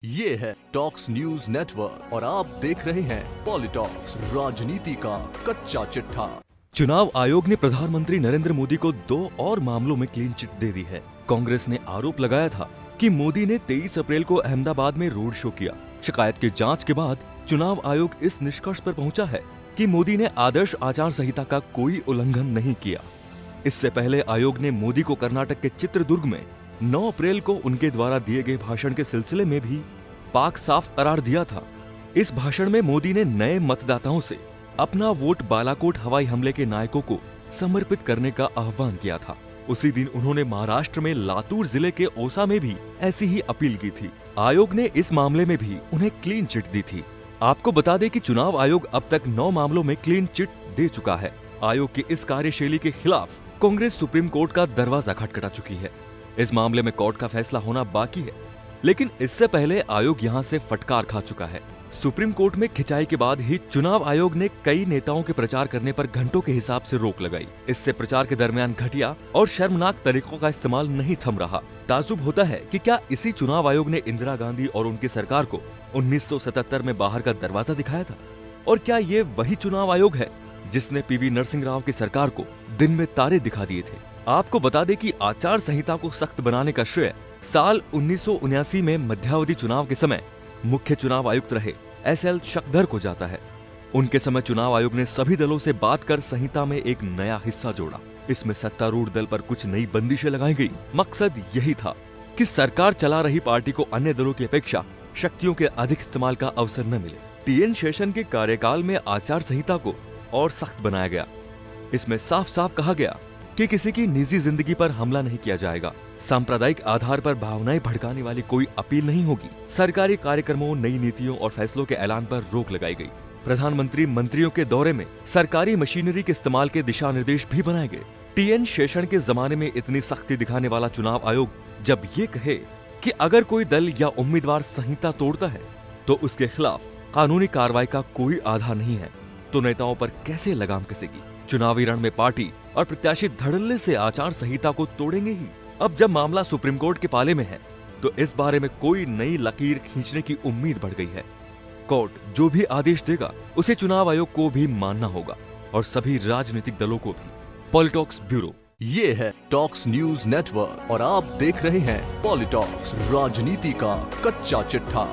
ये है talks news network और आप देख रहे हैं पॉलिटॉक्स, राजनीति का कच्चा चिट्ठा। चुनाव आयोग ने प्रधानमंत्री नरेंद्र मोदी को 2 और मामलों में क्लीन चिट दे दी है। कांग्रेस ने आरोप लगाया था कि मोदी ने 23 अप्रैल को अहमदाबाद में रोड शो किया। शिकायत की जांच के बाद चुनाव आयोग इस निष्कर्ष पर पहुंचा है कि मोदी ने आदर्श आचार संहिता का कोई उल्लंघन नहीं किया। इससे पहले आयोग ने मोदी को कर्नाटक के चित्रदुर्ग में 9 अप्रैल को उनके द्वारा दिए गए भाषण के सिलसिले में भी पाक साफ करार दिया था। इस भाषण में मोदी ने नए मतदाताओं से अपना वोट बालाकोट हवाई हमले के नायकों को समर्पित करने का आह्वान किया था। उसी दिन उन्होंने महाराष्ट्र में लातूर जिले के ओसा में भी ऐसी ही अपील की थी। आयोग ने इस मामले में भी उन्हें क्लीन चिट दी थी। आपको बता दें कि चुनाव आयोग अब तक 9 मामलों में क्लीन चिट दे चुका है। आयोग की इस कार्यशैली के खिलाफ कांग्रेस सुप्रीम कोर्ट का दरवाजा खटखटा चुकी है। इस मामले में कोर्ट का फैसला होना बाकी है, लेकिन इससे पहले आयोग यहां से फटकार खा चुका है। सुप्रीम कोर्ट में खिंचाई के बाद ही चुनाव आयोग ने कई नेताओं के प्रचार करने पर घंटों के हिसाब से रोक लगाई। इससे प्रचार के दरमियान घटिया और शर्मनाक तरीकों का इस्तेमाल नहीं थम रहा। ताज्जुब होता है कि क्या इसी चुनाव आयोग ने इंदिरा गांधी और उनकी सरकार को 1977 में बाहर का दरवाजा दिखाया था? और क्या ये वही चुनाव आयोग है जिसने पीवी नरसिंह राव की सरकार को दिन में तारे दिखा दिए थे? आपको बता दें कि आचार संहिता को सख्त बनाने का श्रेय साल 1979 में मध्यावधि चुनाव के समय मुख्य चुनाव आयुक्त रहे SL शकधर को जाता है। उनके समय चुनाव आयोग ने सभी दलों से बात कर संहिता में एक नया हिस्सा जोड़ा। इसमें सत्तारूढ़ दल पर कुछ नई बंदिशें लगाई गई। मकसद यही था कि सरकार चला रही पार्टी को अन्य दलों की अपेक्षा शक्तियों के अधिक इस्तेमाल का अवसर न मिले। TN शेषन के कार्यकाल में आचार संहिता को और सख्त बनाया गया। इसमें साफ साफ कहा गया कि किसी की निजी जिंदगी पर हमला नहीं किया जाएगा। सांप्रदायिक आधार पर भावनाएं भड़काने वाली कोई अपील नहीं होगी। सरकारी कार्यक्रमों, नई नीतियों और फैसलों के ऐलान पर रोक लगाई गई। प्रधानमंत्री मंत्रियों के दौरे में सरकारी मशीनरी के इस्तेमाल के दिशा निर्देश भी बनाए गए। TN शेषन के जमाने में इतनी सख्ती दिखाने वाला चुनाव आयोग जब ये कहे कि अगर कोई दल या उम्मीदवार संहिता तोड़ता है तो उसके खिलाफ कानूनी कार्रवाई का कोई आधार नहीं है, तो नेताओं पर कैसे लगाम कसेगी? चुनावी रण में पार्टी और प्रत्याशी धड़ल्ले से आचार संहिता को तोड़ेंगे ही। अब जब मामला सुप्रीम कोर्ट के पाले में है तो इस बारे में कोई नई लकीर खींचने की उम्मीद बढ़ गई है। कोर्ट जो भी आदेश देगा उसे चुनाव आयोग को भी मानना होगा और सभी राजनीतिक दलों को भी। पॉलिटॉक्स ब्यूरो। ये है टॉक्स न्यूज नेटवर्क और आप देख रहे हैं पॉलिटॉक्स, राजनीति का कच्चा चिट्ठा।